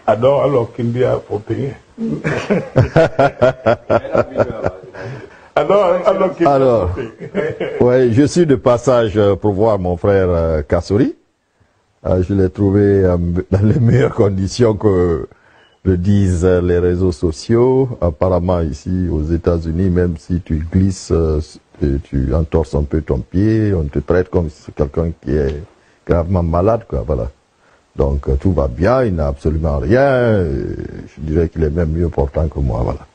Alors qu'il dit à Fontaine. Alors, ouais, je suis de passage pour voir mon frère Kassouri. Je l'ai trouvé dans les meilleures conditions que le disent les réseaux sociaux. Apparemment ici aux États-Unis, même si tu glisses et tu entorses un peu ton pied, on te traite comme si c'est quelqu'un qui est gravement malade, quoi, voilà. Donc tout va bien, il n'a absolument rien. Je dirais qu'il est même mieux portant que moi, voilà.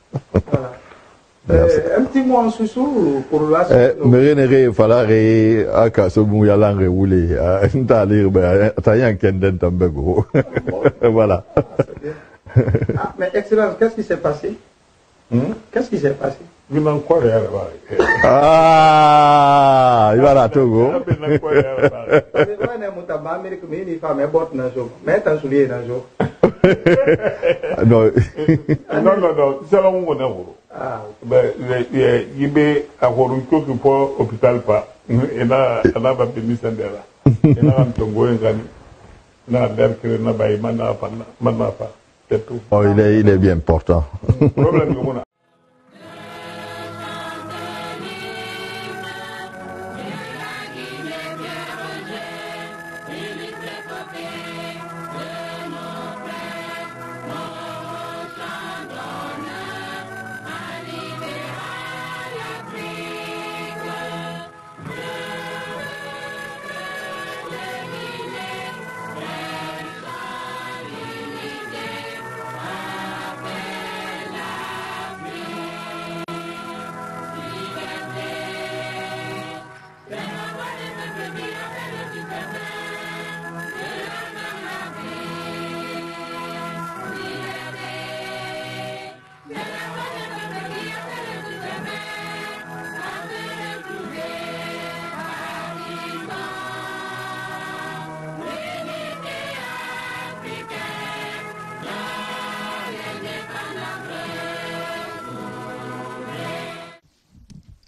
Un petit mot en sous pour la suite. Mais falare aka so mu yala ngeule ntali ba tayan kenden tambego. Voilà. Ah, mais Excellence, qu'est-ce qui s'est passé? Qu'est-ce qui s'est passé? Ah, il va la Togo. Non, il y a un hôpital pas. Et là, elle a pas permis ça de là. Et là, on tombe en gagne. Na l'air que na ba imana pa mana pa. C'est tout. Oh, il est bien important. Problème que on a.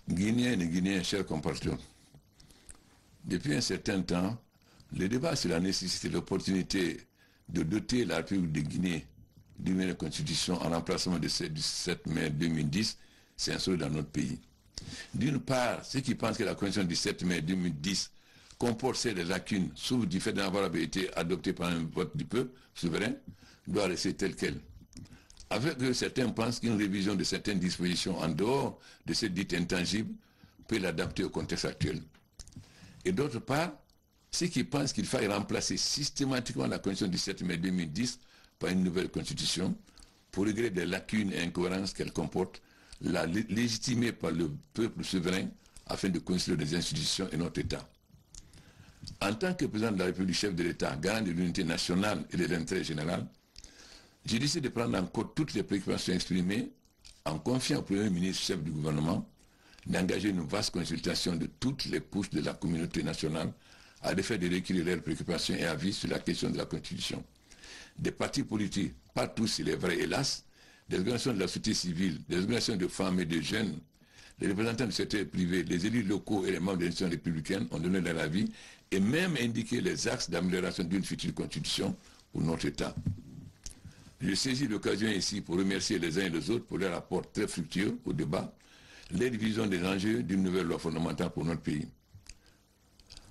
Guinéennes et Guinéens, chers compatriotes, depuis un certain temps, le débat sur la nécessité et l'opportunité de doter la République de Guinée d'une nouvelle constitution en remplacement de celle du 7 mai 2010 s'installe dans notre pays. D'une part, ceux qui pensent que la constitution du 7 mai 2010 comporte des lacunes, souffre du fait d'avoir été adoptée par un vote du peuple souverain, doit rester telle qu'elle. Avec eux, certains pensent qu'une révision de certaines dispositions en dehors de cette dite intangible peut l'adapter au contexte actuel. Et d'autre part, ceux qui pensent qu'il faille remplacer systématiquement la constitution du 7 mai 2010 par une nouvelle constitution, pour régler des lacunes et incohérences qu'elle comporte, la légitimer par le peuple souverain afin de construire des institutions et notre État. En tant que président de la République, chef de l'État, garant de l'unité nationale et de l'intérêt général, j'ai décidé de prendre en compte toutes les préoccupations exprimées en confiant au Premier ministre, chef du gouvernement, d'engager une vaste consultation de toutes les couches de la communauté nationale à l'effet de recueillir leurs préoccupations et avis sur la question de la Constitution. Des partis politiques, pas tous il est vrai hélas, des organisations de la société civile, des organisations de femmes et de jeunes, les représentants du secteur privé, les élus locaux et les membres des institutions républicaines ont donné leur avis et même indiqué les axes d'amélioration d'une future Constitution pour notre État. Je saisis l'occasion ici pour remercier les uns et les autres pour leur apport très fructueux au débat, les divisions des enjeux d'une nouvelle loi fondamentale pour notre pays.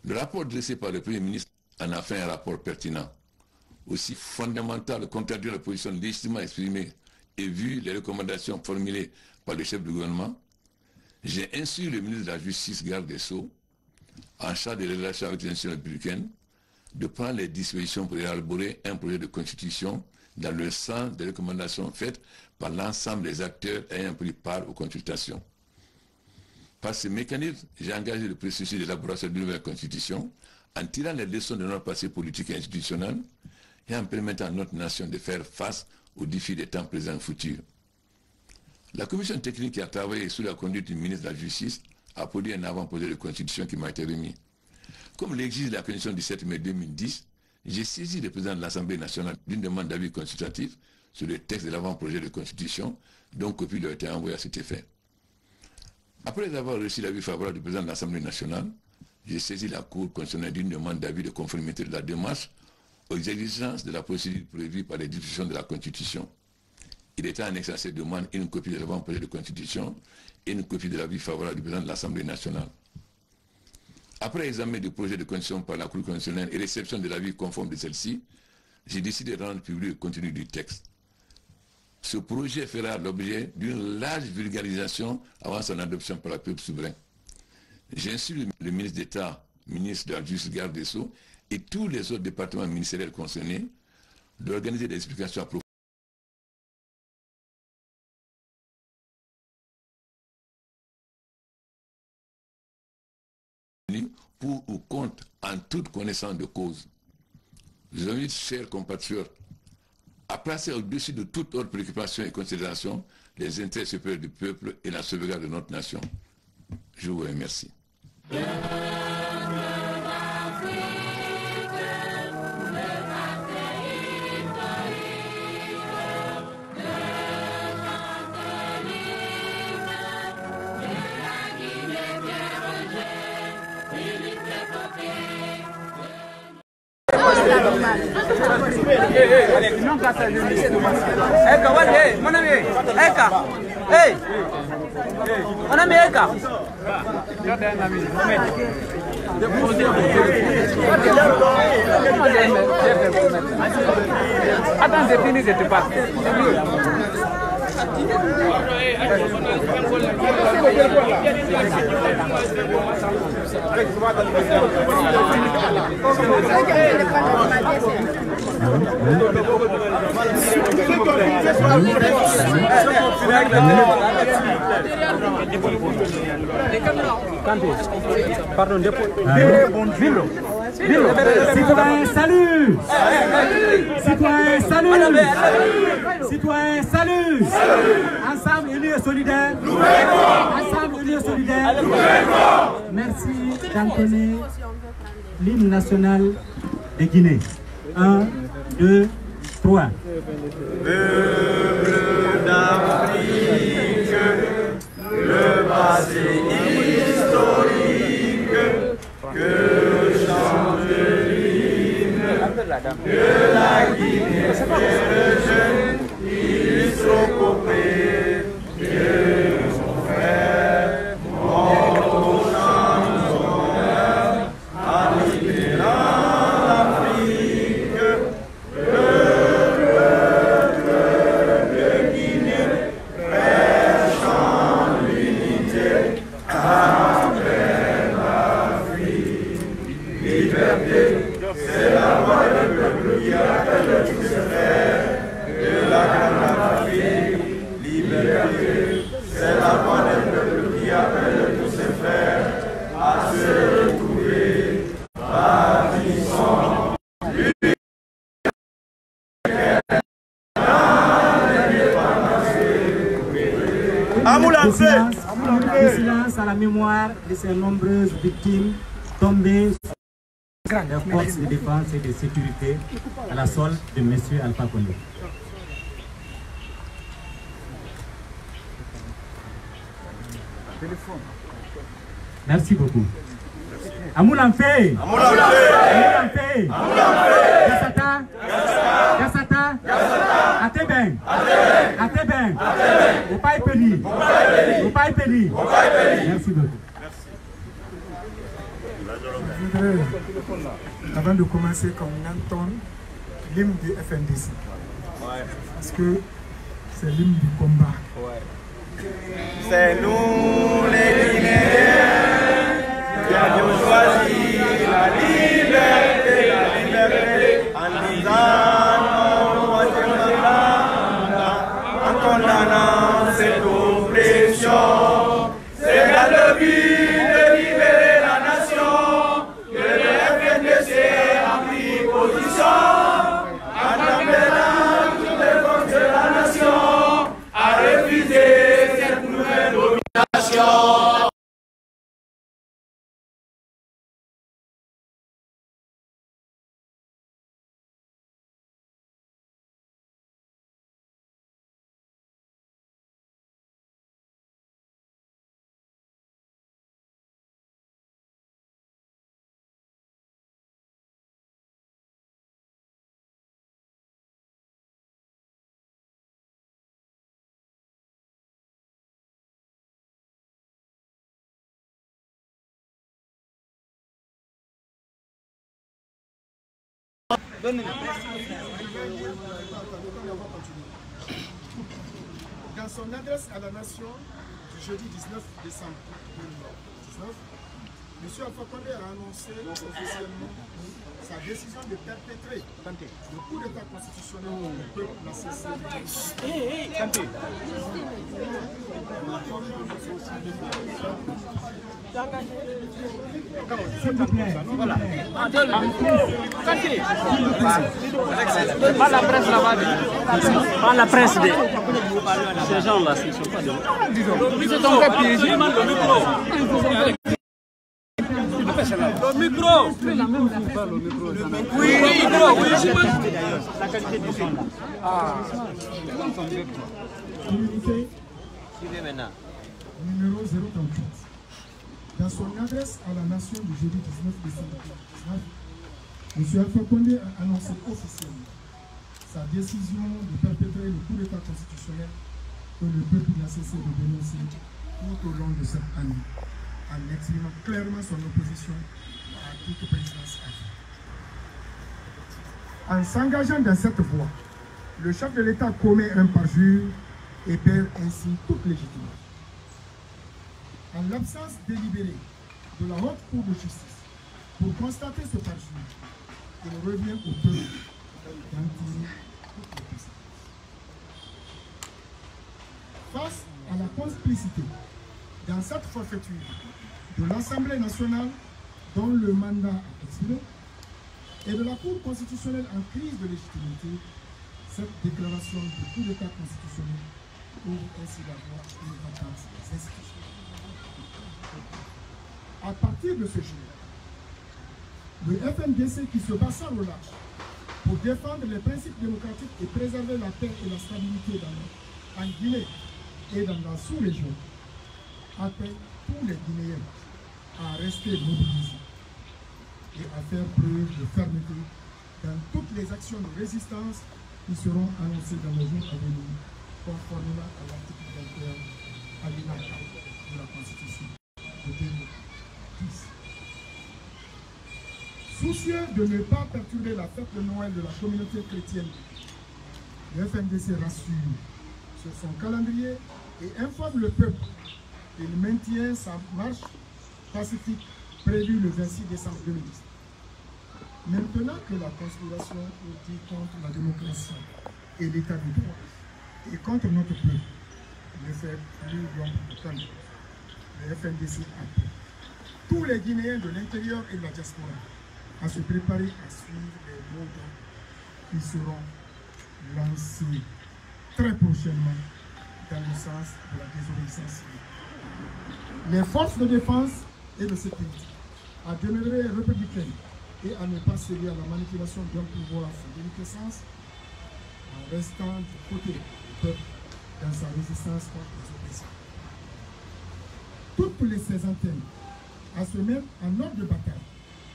Le rapport dressé par le Premier ministre en a fait un rapport pertinent. Aussi fondamental, contradire la position légitimement exprimée et vu les recommandations formulées par le chef du gouvernement, j'ai instruit le ministre de la Justice, garde des Sceaux, en charge des relations avec les institutions républicaines, de prendre les dispositions pour élaborer un projet de constitution dans le sens des recommandations faites par l'ensemble des acteurs ayant pris part aux consultations. Par ce mécanisme, j'ai engagé le processus d'élaboration d'une nouvelle constitution en tirant les leçons de notre passé politique et institutionnel et en permettant à notre nation de faire face aux défis des temps présents et futurs. La commission technique qui a travaillé sous la conduite du ministre de la Justice a produit un avant-projet de constitution qui m'a été remis. Comme l'exige la Constitution du 7 mai 2010, j'ai saisi le président de l'Assemblée nationale d'une demande d'avis consultatif sur le texte de l'avant-projet de constitution, dont copie lui a été envoyée à cet effet. Après avoir reçu l'avis favorable du président de l'Assemblée nationale, j'ai saisi la Cour constitutionnelle d'une demande d'avis de conformité de la démarche aux exigences de la procédure prévue par les dispositions de la Constitution. Il était annexé à cette demande une copie de l'avant-projet de constitution et une copie de l'avis favorable du président de l'Assemblée nationale. Après examen du projet de constitution par la Cour constitutionnelle et réception de l'avis conforme de celle-ci, j'ai décidé de rendre public le contenu du texte. Ce projet fera l'objet d'une large vulgarisation avant son adoption par le peuple souverain. J'instruis le ministre d'État, ministre de la Justice, garde des Sceaux et tous les autres départements ministériels concernés d'organiser des explications approfondies pour ou contre en toute connaissance de cause. Je vous invite, chers compatriotes, à placer au-dessus de toute autre préoccupation et considération les intérêts supérieurs du peuple et la sauvegarde de notre nation. Je vous remercie. Attends, c'est fini, je te passe. Pardon, Citoyens, salut! Citoyens, salut! Citoyens, salut! Ensemble, unis et solidaires! Ensemble, unis et solidaires! Merci d'entonner l'hymne national de Guinée. 1, 2, 3. Peuple d'Afrique, le passé historique que chante l'hymne de la Guinée, le jeune illustrocopée de son frère, mort au champ d'honneur, en libérant l'Afrique, le peuple de Guinée prêchant l'unité après l'Afrique. Liberté, c'est la voix du peuple qui appelle tous ses frères de la grande Afrique. Liberté, c'est la voix du peuple qui appelle tous ses frères à se retrouver parmi son Le silence à la mémoire de ces nombreuses victimes tombées sous les forces de défense et de sécurité à la solde de M. Alpha Condé. Merci beaucoup. Amoulamfé, Gassata, Ateben, Opai Peli. Merci beaucoup. Je voudrais, avant de commencer, qu'on entende l'hymne du FNDC. Parce que c'est l'hymne du combat. C'est nous les Guinéens qui avons choisi la liberté en disant non au Guatemala, en condamnant cette oppression. C'est là le but. Dans son adresse à la nation du jeudi 19 décembre 2019, M. Alpha Condé a annoncé officiellement sa décision de perpétrer le coup d'état constitutionnel du peuple la CC. S'il vous plaît. Voilà. Pas la presse là-bas. Pas la presse de ces gens-là, ils ne sont pas de nous. Ils se sont fait piéger. Le micro. Oui, le micro, oui. La qualité du son. Ah. Numéro 034. Dans son adresse à la nation du jeudi 19 décembre 2019, M. Alpha Condé a annoncé officiellement sa décision de perpétrer le coup d'état constitutionnel que le peuple n'a cessé de dénoncer tout au long de cette année, en exprimant clairement son opposition à toute présidence africaine. En s'engageant dans cette voie, le chef de l'État commet un parjure et perd ainsi toute légitimité. En l'absence délibérée de la haute cour de justice pour constater ce parjure, il revient au peuple d'en tirer toutes les conséquences. Face à la complicité dans cette forfaiture de l'Assemblée nationale dont le mandat a expiré et de la Cour constitutionnelle en crise de légitimité, cette déclaration de coup d'état constitutionnel ouvre ainsi la voie à une vacance des institutions. À partir de ce jour, le FNDC qui se bat sans relâche pour défendre les principes démocratiques et préserver la paix et la stabilité en Guinée et dans la sous-région, appelle tous les Guinéens à rester mobilisés et à faire preuve de fermeté dans toutes les actions de résistance qui seront annoncées dans les jours à venir, conformément à l'article 21 alinéa 4 de la Constitution de 2010. Soucieux de ne pas perturber la fête de Noël de la communauté chrétienne, le FNDC rassure sur son calendrier et informe le peuple qu'il maintient sa marche pacifique prévue le 26 décembre 2010. Maintenant que la conspiration outil contre la démocratie et l'état du droit et contre notre peuple ne fait plus l'ombre de temps, le FNDC appelle tous les Guinéens de l'intérieur et de la diaspora à se préparer à suivre les mots qui seront lancés très prochainement dans le sens de la désobéissance civile. Les forces de défense et de sécurité à demeurer républicaines et à ne pas céder à la manipulation d'un pouvoir sans déliquescence en restant du côté du peuple dans sa résistance contre les oppressions. Toutes ces antennes à se mettre en ordre de bataille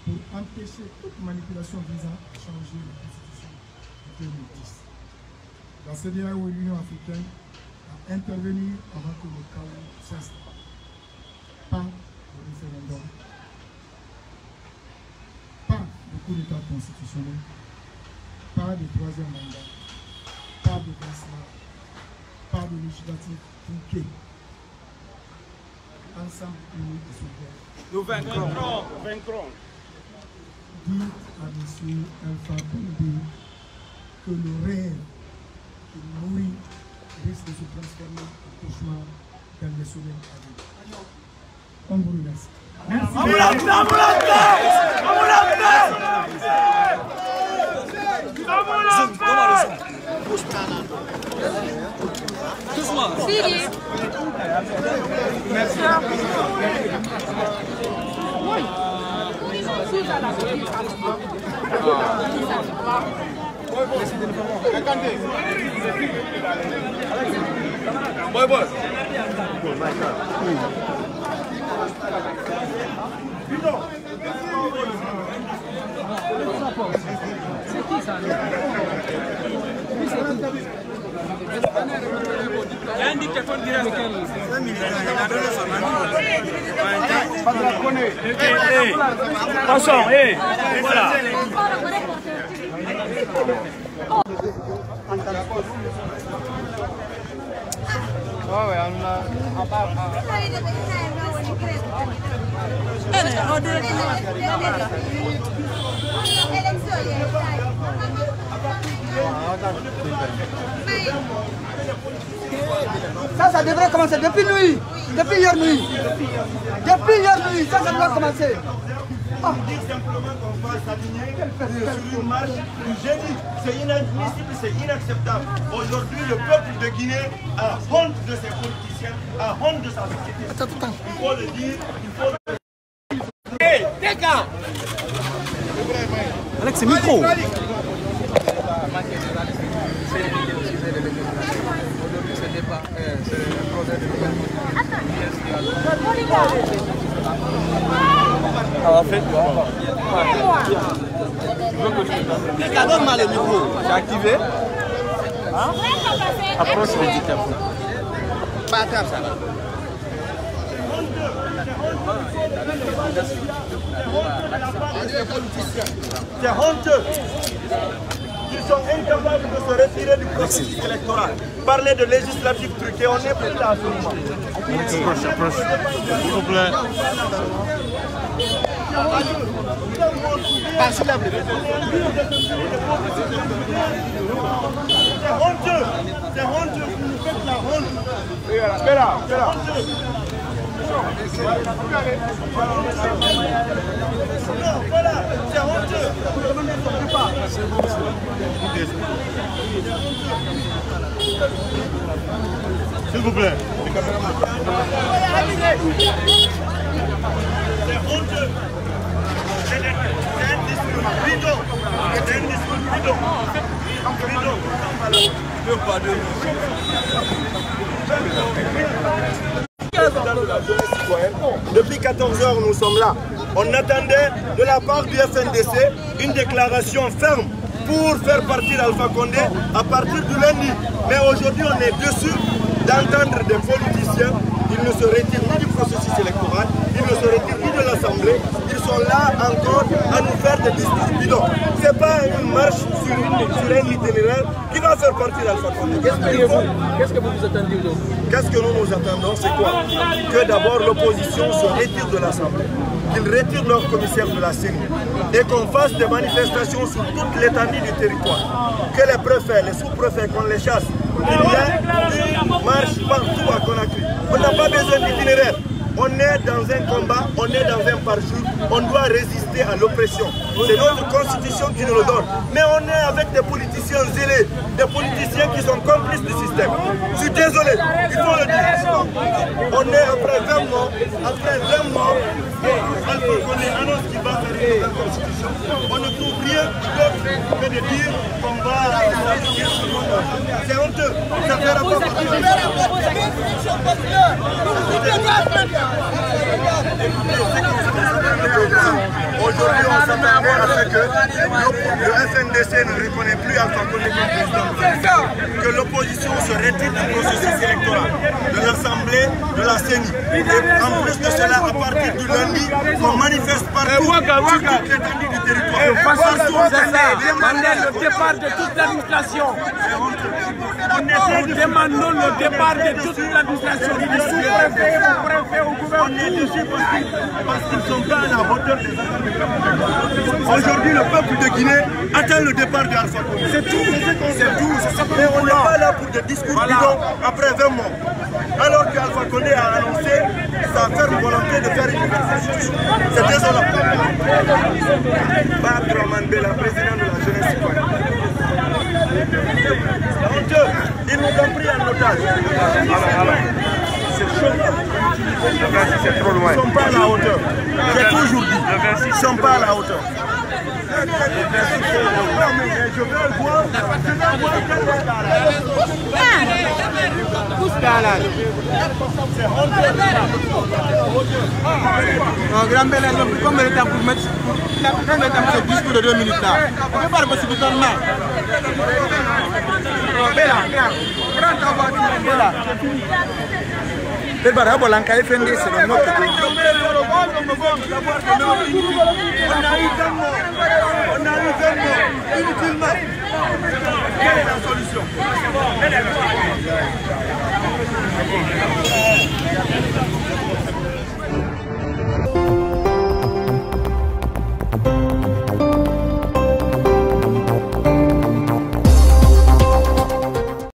pour empêcher toute manipulation visant à changer la Constitution de 2010. La CEDEAO et l'Union africaine à intervenir avant que le chaos s'installe. Pas de référendum, pas de coup d'état constitutionnel, pas de troisième mandat, pas de classement, pas de législative tronquée. Ensemble unis et solidaires. Nous vaincrons. Dites à M. Alpha Condé que le rêve qui nourrit risque de se transformer en cauchemar dans les soleils à venir. On vous remercie. Merci. C'est qui ça? Il y a un dictaphone direct. Passons, voilà. Ça devrait commencer depuis nuit, depuis hier nuit. Depuis hier nuit, ça doit commencer. Dire simplement qu'on va s'aligner sur une marche du jeudi. C'est inadmissible, c'est inacceptable. Aujourd'hui, le peuple de Guinée a honte de ses politiciens, a honte de sa société. Il faut le dire, il faut le dire. Hey, Teka! Alex, c'est micro. Donne-moi le micro. J'ai activé. Approche le dictateur. Pas à table, ça. C'est honteux. Ils sont incapables de se retirer du processus électoral. Parler de législatif truqué, on n'est plus là à ce moment. Approche. S'il vous plaît. C'est honteux. C'est honteux. Vous nous faites la honte. Fais là. Non, voilà, c'est honteux. S'il vous plaît. C'est honteux. C'est un discours bidon. C'est un discours bidon. Depuis 14 heures, nous sommes là. On attendait de la part du FNDC une déclaration ferme pour faire partir Alpha Condé à partir du lundi. Mais aujourd'hui, on est déçus d'entendre des politiciens. Ils ne se retirent ni du processus électoral, ils ne se retirent ni de l'Assemblée. Ils sont là encore à nous faire des discours bidons. Ce n'est pas une marche sur un itinéraire qui va faire partir Alpha Condé. Qu'est-ce que vous vous attendez aujourd'hui? Qu'est-ce que nous attendons? C'est quoi? Que d'abord l'opposition se retire de l'Assemblée, qu'ils retirent leur commissaire de la CENI et qu'on fasse des manifestations sur toute l'étendue du territoire. Que les préfets, les sous-préfets, qu'on les chasse. Il y a une marche partout à Conakry. On n'a pas besoin d'itinéraire. On est dans un combat, on est dans un parcours, on doit résister à l'oppression. C'est notre constitution qui nous le donne. Mais on est avec des politiciens zélés, des politiciens qui sont complices du système. Je suis désolé, il faut le dire. On est après 20 mois, Alpha Condé annonce qu'il va faire une nouvelle constitution. On ne trouve rien d'autre que de dire qu'on va... C'est honteux, ça ne fera pas partie. Aujourd'hui, on s'attendait à ce que le FNDC ne reconnaît plus Alpha Condé comme président, que l'opposition se retire du processus électoral, de l'Assemblée, de la CENI. Et en plus de cela, à partir du lundi, on manifeste partout sur toute l'étendue du territoire. Demandez le départ de toute l'administration. Nous demandons le départ de toute l'administration. On est déçus parce qu'ils ne sont pas à la hauteur des attentes. Aujourd'hui, le peuple de Guinée attend le départ de Alpha Condé. C'est tout. Mais on n'est pas là pour des discours bidons après 20 mois. Alors qu'Alpha Condé a annoncé sa ferme volonté de faire une nouvelle constitution. C'est désolant. Abdourahmane Bella, président de la jeunesse citoyenne. Honteux, ils nous ont pris en otage. C'est chaud. C'est trop loin. Ils ne sont pas à la hauteur. J'ai toujours dit. Ils ne sont pas à la hauteur. Je vais le voir. C'est honteux. Grand Bella, combien de temps pour mettre ce discours de 2 minutes là? On peut pas le possible de temps là. Bella, prends ta voiture, Bella. Le barabo l'enca FND, c'est le nôtre. On a eu inutilement. Quelle est la solution?